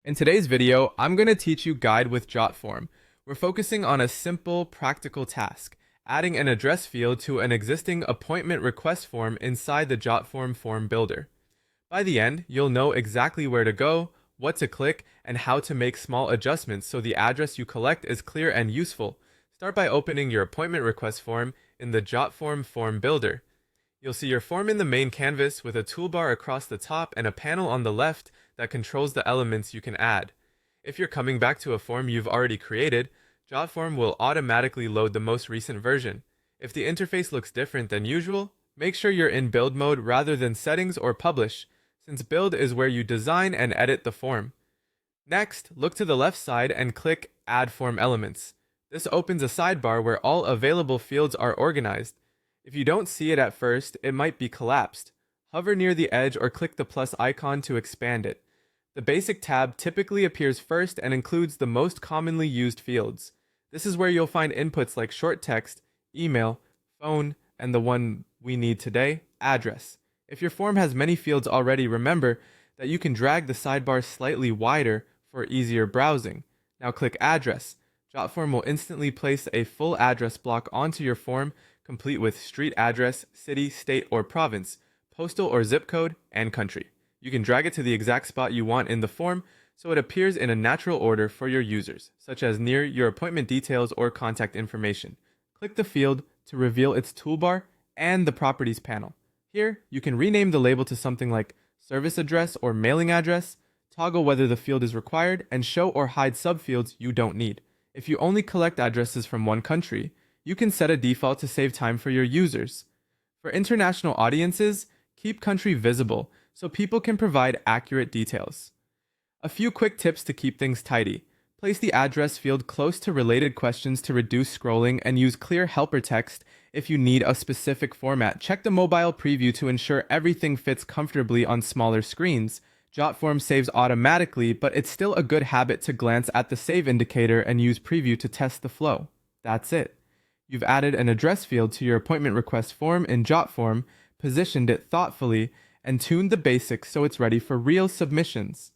In today's video, I'm going to teach you Guide with Jotform. We're focusing on a simple, practical task, adding an address field to an existing appointment request form inside the Jotform form builder. By the end, you'll know exactly where to go, what to click, and how to make small adjustments so the address you collect is clear and useful. Start by opening your appointment request form in the Jotform form builder. You'll see your form in the main canvas with a toolbar across the top and a panel on the left that controls the elements you can add. If you're coming back to a form you've already created, Jotform will automatically load the most recent version. If the interface looks different than usual, make sure you're in build mode rather than settings or publish, since build is where you design and edit the form. Next, look to the left side and click Add Form Elements. This opens a sidebar where all available fields are organized. If you don't see it at first, it might be collapsed. Hover near the edge or click the plus icon to expand it. The Basic tab typically appears first and includes the most commonly used fields. This is where you'll find inputs like short text, email, phone, and the one we need today, address. If your form has many fields already, remember that you can drag the sidebar slightly wider for easier browsing. Now click Address. Jotform will instantly place a full address block onto your form, complete with street address, city, state, or province, postal or zip code, and country. You can drag it to the exact spot you want in the form so it appears in a natural order for your users, such as near your appointment details or contact information. Click the field to reveal its toolbar and the Properties panel. Here, you can rename the label to something like service address or mailing address, toggle whether the field is required, and show or hide subfields you don't need. If you only collect addresses from one country, you can set a default to save time for your users. For international audiences, keep country visible so people can provide accurate details. A few quick tips to keep things tidy. Place the address field close to related questions to reduce scrolling and use clear helper text if you need a specific format. Check the mobile preview to ensure everything fits comfortably on smaller screens. Jotform saves automatically, but it's still a good habit to glance at the save indicator and use preview to test the flow. That's it. You've added an address field to your appointment request form in Jotform, positioned it thoughtfully, and tuned the basics so it's ready for real submissions.